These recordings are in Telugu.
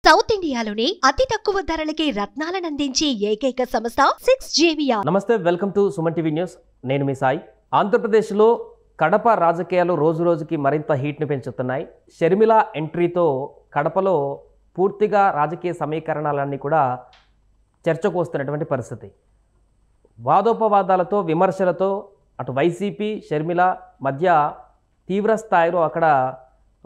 సౌత్ ఇండియాలోనే అతి తక్కువ ధరలకి రత్నాలను అందించే ఏకైక సంస్థ 6JVR. నమస్తే, welcome to Suman TV news. నేను మీ సాయి. ఆంధ్రప్రదేశ్లో కడప రాజకీయాలు రోజు రోజుకి మరింత హీట్ని పెంచుతున్నాయి. షర్మిల ఎంట్రీతో కడపలో పూర్తిగా రాజకీయ సమీకరణాలన్నీ కూడా చర్చకు వస్తున్నటువంటి పరిస్థితి. వాదోపవాదాలతో విమర్శలతో అటు వైసీపీ షర్మిల మధ్య తీవ్ర స్థాయిలో అక్కడ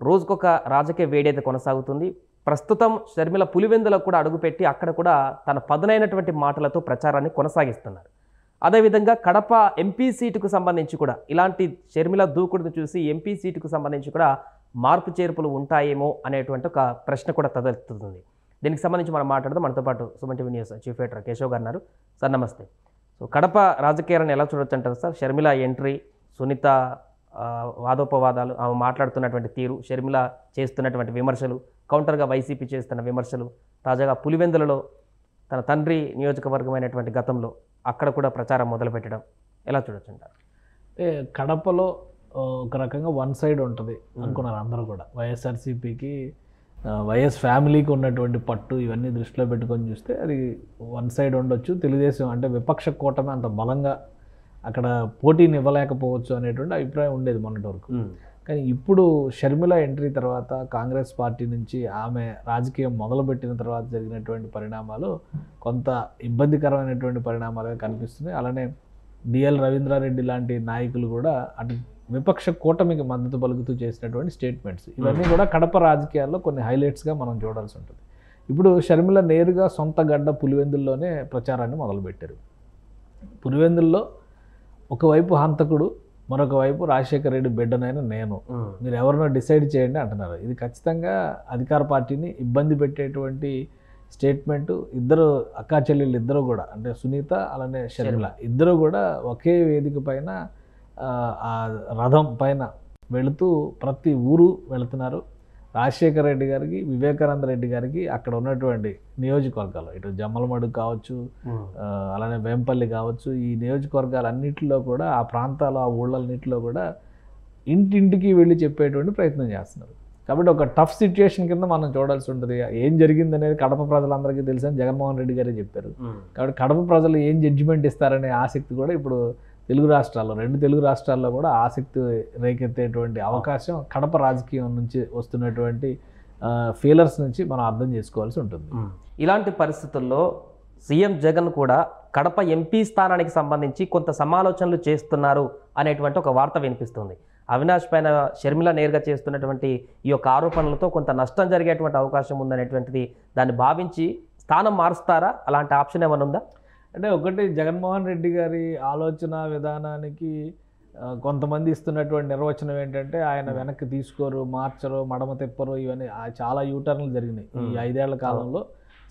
రోజుకొక రాజకీయ వేడైతే కొనసాగుతుంది. ప్రస్తుతం షర్మిల పులివెందులకు కూడా అడుగుపెట్టి అక్కడ కూడా తన పదునైనటువంటి మాటలతో ప్రచారాన్ని కొనసాగిస్తున్నారు. అదేవిధంగా కడప ఎంపీ సీటుకు సంబంధించి కూడా ఇలాంటి షర్మిల దూకుడును చూసి ఎంపీ సీటుకు సంబంధించి కూడా మార్పు చేర్పులు ఉంటాయేమో అనేటువంటి ఒక ప్రశ్న కూడా తలెత్తుతుంది. దీనికి సంబంధించి మనం మాట్లాడదాం. మనతో పాటు Suman TV news chief editor Keshav గారు ఉన్నారు. సార్ నమస్తే. సో కడప రాజకీయాలను ఎలా చూడొచ్చు అంటారు సార్? షర్మిల ఎంట్రీ, సునీత వాదోపవాదాలు, ఆమె మాట్లాడుతున్నటువంటి తీరు, షర్మిల చేస్తున్నటువంటి విమర్శలు, కౌంటర్గా వైసీపీ చేస్తున్న విమర్శలు, తాజాగా పులివెందులలో తన తండ్రి నియోజకవర్గమైనటువంటి గతంలో అక్కడ కూడా ప్రచారం మొదలుపెట్టడం ఎలా చూడొచ్చు అంటారు? కడపలో ఒక రకంగా వన్ సైడ్ ఉంటుంది అనుకున్నారు అందరూ కూడా. వైఎస్ఆర్సీపీకి వైఎస్ ఫ్యామిలీకి ఉన్నటువంటి పట్టు ఇవన్నీ దృష్టిలో పెట్టుకొని చూస్తే అది వన్ సైడ్ ఉండొచ్చు. తెలుగుదేశం అంటే విపక్ష కూటమి అంత బలంగా అక్కడ పోటీని ఇవ్వలేకపోవచ్చు అనేటువంటి అభిప్రాయం ఉండేది మొన్నటి వరకు. కానీ ఇప్పుడు షర్మిల ఎంట్రీ తర్వాత కాంగ్రెస్ పార్టీ నుంచి ఆమె రాజకీయం మొదలుపెట్టిన తర్వాత జరిగినటువంటి పరిణామాలు కొంత ఇబ్బందికరమైనటువంటి పరిణామాలుగా కనిపిస్తున్నాయి. అలానే డిఎల్ రవీంద్రారెడ్డి లాంటి నాయకులు కూడా అటు విపక్ష కూటమికి మద్దతు పలుకుతూ చేసినటువంటి స్టేట్మెంట్స్ ఇవన్నీ కూడా కడప రాజకీయాల్లో కొన్ని హైలైట్స్గా మనం చూడాల్సి ఉంటుంది. ఇప్పుడు షర్మిల నేరుగా సొంత గడ్డ పులివెందుల్లోనే ప్రచారాన్ని మొదలుపెట్టారు. పులివెందుల్లో ఒకవైపు హంతకుడు, మరొక వైపు రాజశేఖర రెడ్డి బిడ్డనైన నేను, మీరు ఎవరినో డిసైడ్ చేయండి అంటున్నారు. ఇది ఖచ్చితంగా అధికార పార్టీని ఇబ్బంది పెట్టేటువంటి స్టేట్మెంటు. ఇద్దరు అక్కా చెల్లెళ్ళు ఇద్దరు కూడా, అంటే సునీత అలానే షర్మిల ఇద్దరు కూడా ఒకే వేదిక పైన ఆ రథం పైన వెళుతూ ప్రతి ఊరు వెళుతున్నారు. రాజశేఖర రెడ్డి గారికి, వివేకానంద రెడ్డి గారికి అక్కడ ఉన్నటువంటి నియోజకవర్గాలు, ఇటు జమ్మలమడుగు కావచ్చు, అలానే వేంపల్లి కావచ్చు, ఈ నియోజకవర్గాలన్నింటిలో కూడా ఆ ప్రాంతాలు, ఆ ఊళ్ళన్నింటిలో కూడా ఇంటింటికి వెళ్ళి చెప్పేటువంటి ప్రయత్నం చేస్తున్నారు. కాబట్టి ఒక టఫ్ సిచ్యుయేషన్ కింద మనం చూడాల్సి ఉంటుంది. ఏం జరిగింది అనేది కడప ప్రజలందరికీ తెలుసని జగన్మోహన్ రెడ్డి గారే చెప్పారు. కాబట్టి కడప ప్రజలు ఏం జడ్జిమెంట్ ఇస్తారనే ఆసక్తి కూడా ఇప్పుడు తెలుగు రాష్ట్రాల్లో, రెండు తెలుగు రాష్ట్రాల్లో కూడా ఆసక్తి రేకెత్తేటువంటి అవకాశం కడప రాజకీయం నుంచి వస్తున్నటువంటి ఫీలర్స్ నుంచి మనం అర్థం చేసుకోవాల్సి ఉంటుంది. ఇలాంటి పరిస్థితుల్లో సీఎం జగన్ కూడా కడప ఎంపీ స్థానానికి సంబంధించి కొంత సమాలోచనలు చేస్తున్నారు అనేటువంటి ఒక వార్త వినిపిస్తుంది. అవినాష్ పైన షర్మిల నేరుగా చేస్తున్నటువంటి ఈ యొక్క ఆరోపణలతో కొంత నష్టం జరిగేటువంటి అవకాశం ఉందనేటువంటిది దాన్ని భావించి స్థానం మారుస్తారా? అలాంటి ఆప్షన్ ఏమైనా ఉందా? అంటే ఒకటి, జగన్మోహన్ రెడ్డి గారి ఆలోచన విధానానికి కొంతమంది ఇస్తున్నటువంటి నిర్వచనం ఏంటంటే ఆయన వెనక్కి తీసుకోరు, మార్చరు, మడమ తిప్పరు. ఇవన్నీ చాలా యూటర్న్లు జరిగినాయి ఈ 5 ఏళ్ల కాలంలో.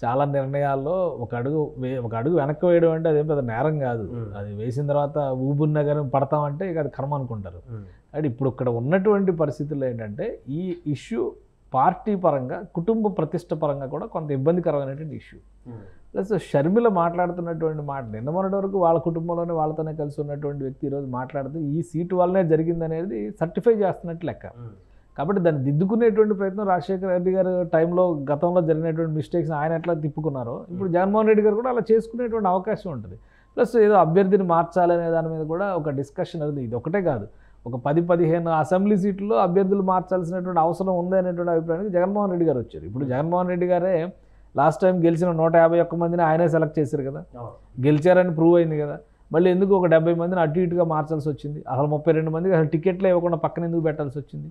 చాలా నిర్ణయాల్లో ఒక అడుగు వెనక్కి వేయడం అంటే అదేం పెద్ద నేరం కాదు. అది వేసిన తర్వాత ఊబున్నా కానీ పడతామంటే ఇక అది కర్మ అనుకుంటారు. అంటే ఇప్పుడు ఇక్కడ ఉన్నటువంటి పరిస్థితుల్లో ఏంటంటే ఈ ఇష్యూ పార్టీ పరంగా, కుటుంబ ప్రతిష్ట పరంగా కూడా కొంత ఇబ్బందికరమైనటువంటి ఇష్యూ. ప్లస్ షర్మిల మాట్లాడుతున్నటువంటి మాట, నిన్న మొన్నటి వరకు వాళ్ళ కుటుంబంలోనే వాళ్ళతోనే కలిసి ఉన్నటువంటి వ్యక్తి ఈరోజు మాట్లాడుతూ ఈ సీటు వల్లనే జరిగిందనేది సర్టిఫై చేస్తున్నట్టు లెక్క. కాబట్టి దాన్ని దిద్దుకునేటువంటి ప్రయత్నం రాజశేఖర రెడ్డి గారు టైంలో గతంలో జరిగినటువంటి మిస్టేక్స్ ఆయన ఎట్లా తిప్పుకున్నారో ఇప్పుడు జగన్మోహన్ రెడ్డి గారు కూడా అలా చేసుకునేటువంటి అవకాశం ఉంటుంది. ప్లస్ ఏదో అభ్యర్థిని మార్చాలనే దాని మీద కూడా ఒక డిస్కషన్ అనేది. ఇది ఒకటే కాదు, ఒక 10-15 అసెంబ్లీ సీట్లలో అభ్యర్థులు మార్చాల్సినటువంటి అవసరం ఉంది అనేటువంటి అభిప్రాయానికి జగన్మోహన్ రెడ్డి గారు వచ్చారు. ఇప్పుడు జగన్మోహన్ రెడ్డి గారే లాస్ట్ టైం గెలిచిన 151 మందిని ఆయనే సెలెక్ట్ చేశారు కదా, గెలిచారని ప్రూవ్ అయింది కదా. మళ్ళీ ఎందుకు ఒక 70 మందిని అటు ఇటుగా మార్చాల్సి వచ్చింది? అసలు 32 మందికి అసలు టికెట్లే ఇవ్వకుండా పక్కన ఎందుకు పెట్టాల్సి వచ్చింది?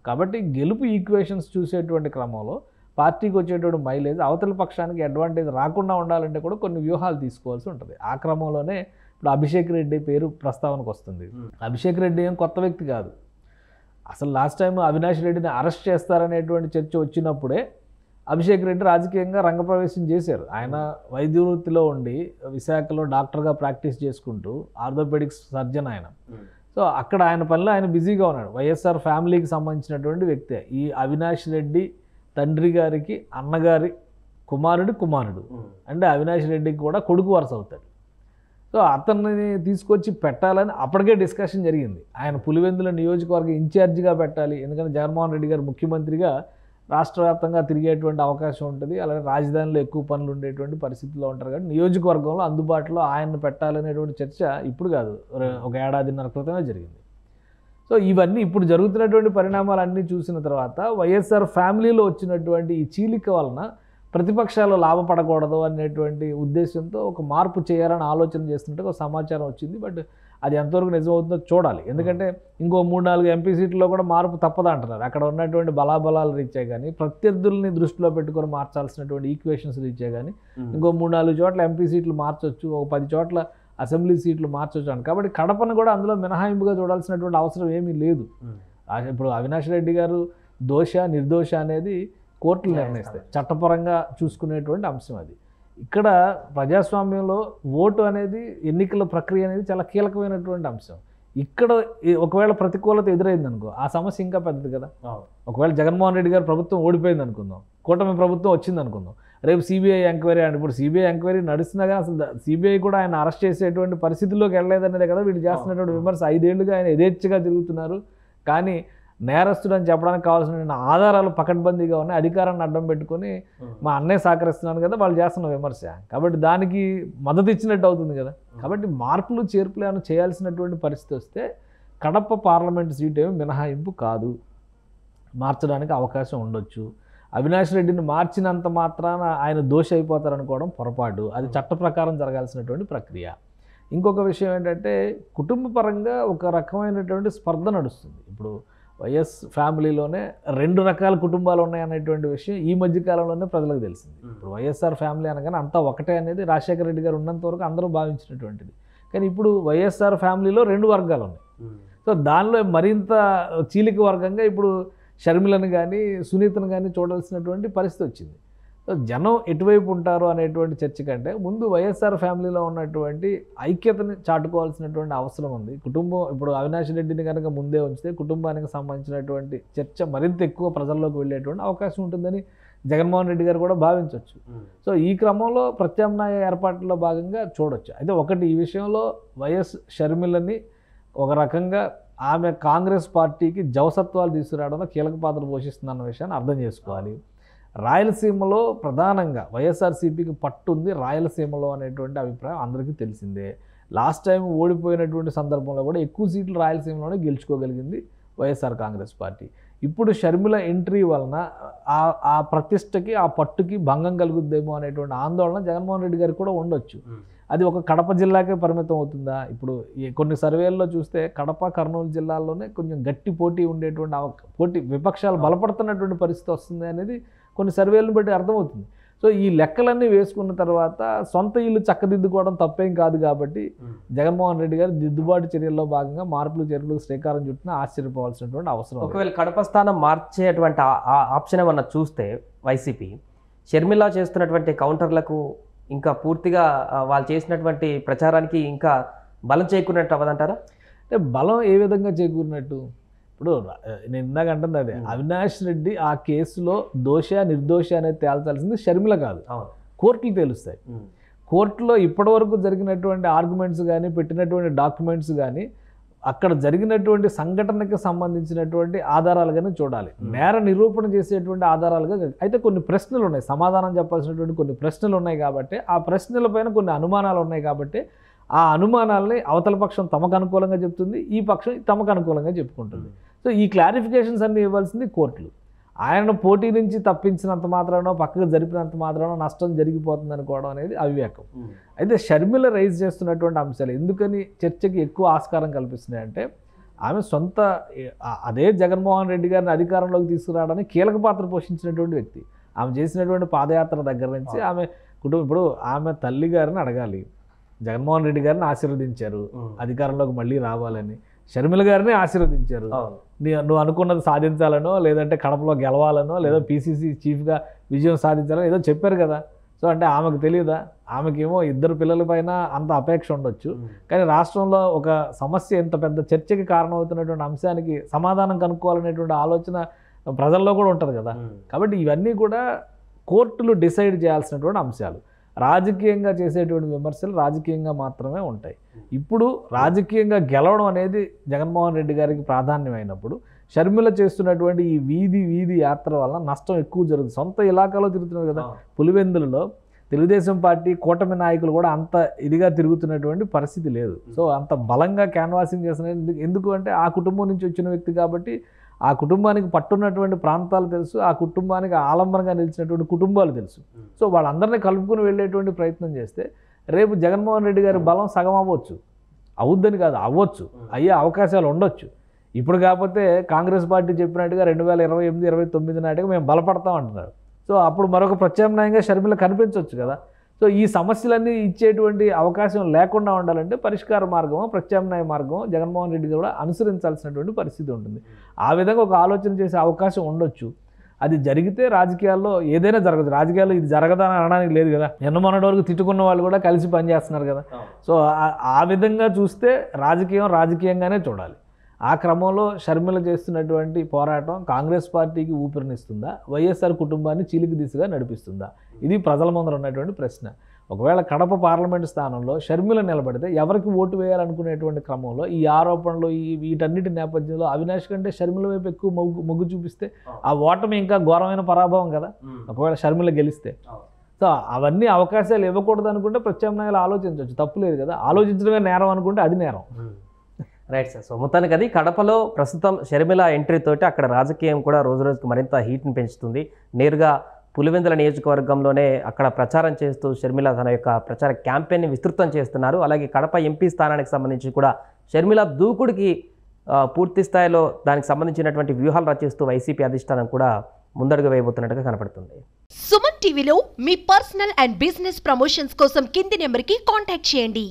కాబట్టి గెలుపు ఈక్వేషన్స్ చూసేటువంటి క్రమంలో పార్టీకి వచ్చేటువంటి మైలేజ్ అవతల పక్షానికి అడ్వాంటేజ్ రాకుండా ఉండాలంటే కూడా కొన్ని వ్యూహాలు తీసుకోవాల్సి ఉంటుంది. ఆ క్రమంలోనే ఇప్పుడు అభిషేక్ రెడ్డి పేరు ప్రస్తావనకు వస్తుంది. అభిషేక్ రెడ్డి ఏం కొత్త వ్యక్తి కాదు. అసలు లాస్ట్ టైం అవినాష్ రెడ్డిని అరెస్ట్ చేస్తారనేటువంటి చర్చ వచ్చినప్పుడే అభిషేక్ రెడ్డి రాజకీయంగా రంగప్రవేశం చేశారు. ఆయన వైద్య వృత్తిలో ఉండి విశాఖలో డాక్టర్గా ప్రాక్టీస్ చేసుకుంటూ ఆర్థోపెడిక్స్ సర్జన్ ఆయన. సో అక్కడ ఆయన పనిలో ఆయన బిజీగా ఉన్నాడు. వైఎస్ఆర్ ఫ్యామిలీకి సంబంధించినటువంటి వ్యక్తే. ఈ అవినాష్ రెడ్డి తండ్రి గారికి అన్నగారి కుమారుడు అంటే అవినాష్ రెడ్డికి కూడా కొడుకు వరుస అవుతాడు. సో అతన్ని తీసుకొచ్చి పెట్టాలని అప్పటికే డిస్కషన్ జరిగింది. ఆయన పులివెందుల నియోజకవర్గ ఇన్ఛార్జిగా పెట్టాలి, ఎందుకంటే జగన్మోహన్ రెడ్డి గారు ముఖ్యమంత్రిగా రాష్ట్ర వ్యాప్తంగా తిరిగేటువంటి అవకాశం ఉంటుంది. అలాగే రాజధానిలో ఎక్కువ పనులు ఉండేటువంటి పరిస్థితుల్లో ఉంటారు కాబట్టి నియోజకవర్గంలో అందుబాటులో ఆయన్ని పెట్టాలనేటువంటి చర్చ ఇప్పుడు కాదు, ఒక ఏడాదిన్నర క్రితమే జరిగింది. సో ఇవన్నీ ఇప్పుడు జరుగుతున్నటువంటి పరిణామాలన్నీ చూసిన తర్వాత వైఎస్ఆర్ ఫ్యామిలీలో వచ్చినటువంటి ఈ చీలిక వలన ప్రతిపక్షాలు లాభపడకూడదు అనేటువంటి ఉద్దేశంతో ఒక మార్పు చేయాలని ఆలోచన చేస్తుంటే ఒక సమాచారం వచ్చింది. బట్ అది ఎంతవరకు నిజమవుతుందో చూడాలి. ఎందుకంటే ఇంకో 3-4 ఎంపీ సీట్లలో కూడా మార్పు తప్పదంటున్నారు. అక్కడ ఉన్నటువంటి బలాబలాలు రీచే కానీ ప్రత్యర్థుల్ని దృష్టిలో పెట్టుకొని మార్చాల్సినటువంటి ఈక్వేషన్స్ రీచే కానీ ఇంకో 3-4 చోట్ల ఎంపీ సీట్లు మార్చొచ్చు, ఒక 10 చోట్ల అసెంబ్లీ సీట్లు మార్చొచ్చు అని. కాబట్టి కడపను కూడా అందులో మినహాయింపుగా చూడాల్సినటువంటి అవసరం ఏమీ లేదు. ఇప్పుడు అవినాష్ రెడ్డి గారు దోష నిర్దోష అనేది కోర్టులు నిర్ణయిస్తాయి, చట్టపరంగా చూసుకునేటువంటి అంశం అది. ఇక్కడ ప్రజాస్వామ్యంలో ఓటు అనేది ఎన్నికల ప్రక్రియ అనేది చాలా కీలకమైనటువంటి అంశం. ఇక్కడ ఒకవేళ ప్రతికూలత ఎదురైంది అనుకో ఆ సమస్య ఇంకా పెద్దది కదా. ఒకవేళ జగన్మోహన్ రెడ్డి గారు ప్రభుత్వం ఓడిపోయింది అనుకుందాం, కూటమి ప్రభుత్వం వచ్చింది అనుకుందాం, రేపు సిబిఐ ఎంక్వైరీ అంటే ఇప్పుడు సిబిఐ ఎంక్వైరీ నడుస్తున్నా కానీ అసలు సిబిఐ కూడా ఆయన అరెస్ట్ చేసేటువంటి పరిస్థితుల్లోకి వెళ్ళలేదనేదే కదా వీళ్ళు చేస్తున్నటువంటి విమర్శ. 5 ఏళ్లుగా ఆయన యథేచ్ఛగా తిరుగుతున్నారు, కానీ నేరస్తుడు అని చెప్పడానికి కావాల్సిన ఆధారాలు పకడ్బందీగా ఉన్నాయి. అధికారాన్ని అడ్డం పెట్టుకొని మా అన్నయ్య సహకరిస్తున్నాను కదా వాళ్ళు చేస్తున్న విమర్శ, కాబట్టి దానికి మద్దతు ఇచ్చినట్టు అవుతుంది కదా. కాబట్టి మార్పులు చేర్పులు ఏమైనా చేయాల్సినటువంటి పరిస్థితి వస్తే కడప పార్లమెంటు సీట్ ఏమి మినహాయింపు కాదు, మార్చడానికి అవకాశం ఉండొచ్చు. అవినాష్ రెడ్డిని మార్చినంత మాత్రాన ఆయన దోషి అయిపోతారనుకోవడం పొరపాటు, అది చట్ట ప్రకారం జరగాల్సినటువంటి ప్రక్రియ. ఇంకొక విషయం ఏంటంటే కుటుంబ పరంగా ఒక రకమైనటువంటి స్పర్ధ నడుస్తుంది. ఇప్పుడు వైఎస్ ఫ్యామిలీలోనే 2 రకాల కుటుంబాలు ఉన్నాయనేటువంటి విషయం ఈ మధ్యకాలంలోనే ప్రజలకు తెలిసింది. ఇప్పుడు వైఎస్ఆర్ ఫ్యామిలీ అనగానే అంతా ఒకటే అనేది రాజశేఖర రెడ్డి గారు ఉన్నంత వరకు అందరూ భావించినటువంటిది. కానీ ఇప్పుడు వైఎస్ఆర్ ఫ్యామిలీలో 2 వర్గాలు ఉన్నాయి. సో దానిలో మరింత చీలిక వర్గంగా ఇప్పుడు షర్మిలను కానీ సునీతను కానీ చూడాల్సినటువంటి పరిస్థితి వచ్చింది. జనం ఎటువైపు ఉంటారు అనేటువంటి చర్చ కంటే ముందు వైఎస్ఆర్ ఫ్యామిలీలో ఉన్నటువంటి ఐక్యతని చాటుకోవాల్సినటువంటి అవసరం ఉంది. కుటుంబం ఇప్పుడు అవినాష్ రెడ్డిని కనుక ముందే ఉంచితే కుటుంబానికి సంబంధించినటువంటి చర్చ మరింత ఎక్కువ ప్రజల్లోకి వెళ్ళేటువంటి అవకాశం ఉంటుందని జగన్మోహన్ రెడ్డి గారు కూడా భావించవచ్చు. సో ఈ క్రమంలో ప్రత్యామ్నాయ ఏర్పాట్లలో భాగంగా చూడొచ్చు. అయితే ఒకటి ఈ విషయంలో వైఎస్ షర్మిలని ఒక రకంగా ఆమె కాంగ్రెస్ పార్టీకి జవసత్వాలు తీసుకురావడంలో కీలక పాత్ర పోషిస్తుందన్న విషయాన్ని అర్థం చేసుకోవాలి. రాయలసీమలో ప్రధానంగా వైఎస్ఆర్సీపీకి పట్టుంది రాయలసీమలో అనేటువంటి అభిప్రాయం అందరికీ తెలిసిందే. లాస్ట్ టైం ఓడిపోయినటువంటి సందర్భంలో కూడా ఎక్కువ సీట్లు రాయలసీమలోనే గెలుచుకోగలిగింది వైఎస్ఆర్ కాంగ్రెస్ పార్టీ. ఇప్పుడు షర్మిల ఎంట్రీ వలన ఆ ప్రతిష్టకి ఆ పట్టుకి భంగం కలుగుద్దేమో అనేటువంటి ఆందోళన జగన్మోహన్ రెడ్డి గారికి కూడా ఉండొచ్చు. అది ఒక కడప జిల్లాకే పరిమితం అవుతుందా? ఇప్పుడు కొన్ని సర్వేల్లో చూస్తే కడప కర్నూలు జిల్లాల్లోనే కొంచెం గట్టి పోటీ ఉండేటువంటి విపక్షాలు బలపడుతున్నటువంటి పరిస్థితి వస్తుంది అనేది కొన్ని సర్వేలను బట్టి అర్థమవుతుంది. సో ఈ లెక్కలన్నీ వేసుకున్న తర్వాత సొంత ఇల్లు చక్కదిద్దుకోవడం తప్పేం కాదు కాబట్టి జగన్మోహన్ రెడ్డి గారు దిద్దుబాటు చర్యల్లో భాగంగా మార్పులు చర్యలకు శ్రీకారం చుట్టిన ఆశ్చర్యపోవాల్సినటువంటి అవసరం. ఒకవేళ కడప స్థానం మార్చేటువంటి ఆప్షన్ ఏమన్నా చూస్తే వైసీపీ షర్మిల చేస్తున్నటువంటి కౌంటర్లకు ఇంకా పూర్తిగా వాళ్ళు చేసినటువంటి ప్రచారానికి ఇంకా బలం చేకూరినట్టు అవ్వదంటారా? అంటే బలం ఏ విధంగా చేకూరినట్టు? ఇప్పుడు నేను ఇందాక అంటుంది అదే, అవినాష్ రెడ్డి ఆ కేసులో దోష నిర్దోష అనేది తేల్చాల్సింది షర్మిల కాదు, కోర్టులు తేలుస్తాయి. కోర్టులో ఇప్పటివరకు జరిగినటువంటి ఆర్గ్యుమెంట్స్ కానీ పెట్టినటువంటి డాక్యుమెంట్స్ కానీ అక్కడ జరిగినటువంటి సంఘటనకి సంబంధించినటువంటి ఆధారాలు కానీ చూడాలి. నేర నిరూపణ చేసేటువంటి ఆధారాలుగా అయితే కొన్ని ప్రశ్నలు ఉన్నాయి, సమాధానం చెప్పాల్సినటువంటి కొన్ని ప్రశ్నలు ఉన్నాయి కాబట్టి ఆ ప్రశ్నలపైన కొన్ని అనుమానాలు ఉన్నాయి కాబట్టి ఆ అనుమానాలని అవతల పక్షం తమకు అనుకూలంగా చెప్తుంది, ఈ పక్షం తమకు అనుకూలంగా చెప్పుకుంటుంది. సో ఈ క్లారిఫికేషన్స్ అన్నీ ఇవ్వాల్సింది కోర్టులు. ఆయనను పోటీ నుంచి తప్పించినంత మాత్రానో పక్కకు జరిపినంత మాత్రానో నష్టం జరిగిపోతుంది అనుకోవడం అనేది అవివేకం. అయితే షర్మిల రైజ్ చేస్తున్నటువంటి అంశాలు ఎందుకని చర్చకి ఎక్కువ ఆస్కారం కల్పిస్తున్నాయంటే ఆమె సొంత అదే జగన్మోహన్ రెడ్డి గారిని అధికారంలోకి తీసుకురావడానికి కీలక పాత్ర పోషించినటువంటి వ్యక్తి. ఆమె చేసినటువంటి పాదయాత్ర దగ్గర నుంచి ఆమె కుటుంబం, ఇప్పుడు ఆమె తల్లి గారిని అడగాలి, జగన్మోహన్ రెడ్డి గారిని ఆశీర్వదించారు అధికారంలోకి మళ్ళీ రావాలని, షర్మిల గారిని ఆశీర్వదించారు నువ్వు అనుకున్నది సాధించాలనో లేదంటే కడపలో గెలవాలనో లేదా పీసీసీ చీఫ్గా విజయం సాధించాలని ఏదో చెప్పారు కదా. సో అంటే ఆమెకు తెలియదా? ఆమెకేమో 2 పిల్లల పైన అంత అపేక్ష ఉండొచ్చు, కానీ రాష్ట్రంలో ఒక సమస్య ఇంత పెద్ద చర్చకి కారణమవుతున్నటువంటి అంశానికి సమాధానం కనుక్కోవాలనేటువంటి ఆలోచన ప్రజల్లో కూడా ఉంటుంది కదా. కాబట్టి ఇవన్నీ కూడా కోర్టులు డిసైడ్ చేయాల్సినటువంటి అంశాలు. రాజకీయంగా చేసేటువంటి విమర్శలు రాజకీయంగా మాత్రమే ఉంటాయి. ఇప్పుడు రాజకీయంగా గెలవడం అనేది జగన్మోహన్ రెడ్డి గారికి ప్రాధాన్యమైనప్పుడు షర్మిల చేస్తున్నటువంటి ఈ వీధి యాత్ర వల్ల నష్టం ఎక్కువ జరుగుతుంది. సొంత ఇలాకాలో తిరుగుతున్నారు కదా. పులివెందులలో తెలుగుదేశం పార్టీ కూటమి నాయకులు కూడా అంత ఇదిగా తిరుగుతున్నటువంటి పరిస్థితి లేదు. సో అంత బలంగా క్యాన్వాసింగ్ చేస్తున్నారు. ఎందుకు అంటే ఆ కుటుంబం నుంచి వచ్చిన వ్యక్తి కాబట్టి ఆ కుటుంబానికి పట్టున్నటువంటి ప్రాంతాలు తెలుసు, ఆ కుటుంబానికి ఆలంబనంగా నిలిచినటువంటి కుటుంబాలు తెలుసు. సో వాళ్ళందరినీ కలుపుకుని వెళ్ళేటువంటి ప్రయత్నం చేస్తే రేపు జగన్మోహన్ రెడ్డి గారి బలం సగం అవ్వచ్చు. అవుద్దని కాదు, అవ్వచ్చు, అయ్యే అవకాశాలు ఉండొచ్చు. ఇప్పుడు కాకపోతే కాంగ్రెస్ పార్టీ చెప్పినట్టుగా 2028-29 నాటికి మేము బలపడతాం అంటున్నారు. సో అప్పుడు మరొక ప్రత్యామ్నాయంగా షర్మిల కనిపించవచ్చు కదా. సో ఈ సమస్యలన్నీ ఇచ్చేటువంటి అవకాశం లేకుండా ఉండాలంటే పరిష్కార మార్గమో ప్రత్యామ్నాయ మార్గమో జగన్మోహన్ రెడ్డి కూడా అనుసరించాల్సినటువంటి పరిస్థితి ఉంటుంది. ఆ విధంగా ఒక ఆలోచన చేసే అవకాశం ఉండొచ్చు. అది జరిగితే రాజకీయాల్లో ఏదైనా జరగదు. రాజకీయాల్లో ఇది జరగదని అనడానికి లేదు కదా. మొన్నటి వరకు తిట్టుకున్న వాళ్ళు కూడా కలిసి పనిచేస్తున్నారు కదా. సో ఆ విధంగా చూస్తే రాజకీయంగానే చూడాలి. ఆ క్రమంలో షర్మిల చేస్తున్నటువంటి పోరాటం కాంగ్రెస్ పార్టీకి ఊపిరినిస్తుందా, వైఎస్ఆర్ కుటుంబాన్ని చీలిక దిశగా నడిపిస్తుందా? ఇది ప్రజల ముందర ఉన్నటువంటి ప్రశ్న. ఒకవేళ కడప పార్లమెంటు స్థానంలో షర్మిల నిలబడితే ఎవరికి ఓటు వేయాలనుకునేటువంటి క్రమంలో ఈ ఆరోపణలు వీటన్నిటి నేపథ్యంలో అవినాష్ కంటే షర్మిల వైపు ఎక్కువ మొగ్గు చూపిస్తే ఆ ఓటమి ఇంకా ఘోరమైన పరాభవం కదా ఒకవేళ షర్మిల గెలిస్తే. సో అవన్నీ అవకాశాలు ఇవ్వకూడదు అనుకుంటే ప్రత్యామ్నాయాలు ఆలోచించవచ్చు, తప్పులేదు కదా. ఆలోచించడమే నేరం అనుకుంటే అది నేరం. Right sir. సో మొత్తానికి అది కడపలో ప్రస్తుతం షర్మిల ఎంట్రీ తోటి అక్కడ రాజకీయం కూడా రోజు రోజుకు మరింత హీట్ని పెంచుతుంది. నేరుగా పులివెందుల నియోజకవర్గంలోనే అక్కడ ప్రచారం చేస్తూ షర్మిల తన యొక్క ప్రచార క్యాంపెయిన్ని విస్తృతం చేస్తున్నారు. అలాగే కడప ఎంపీ స్థానానికి సంబంధించి కూడా షర్మిల దూకుడికి పూర్తి స్థాయిలో దానికి సంబంధించినటువంటి వ్యూహాలు రచిస్తూ వైసీపీ అధిష్టానం కూడా ముందడుగు వేయబోతున్నట్టుగా కనపడుతుంది. సుమన్ టీవీలో మీ పర్సనల్ అండ్ బిజినెస్ ప్రమోషన్స్ కోసం కింది నెంబర్కి కాంటాక్ట్ చేయండి.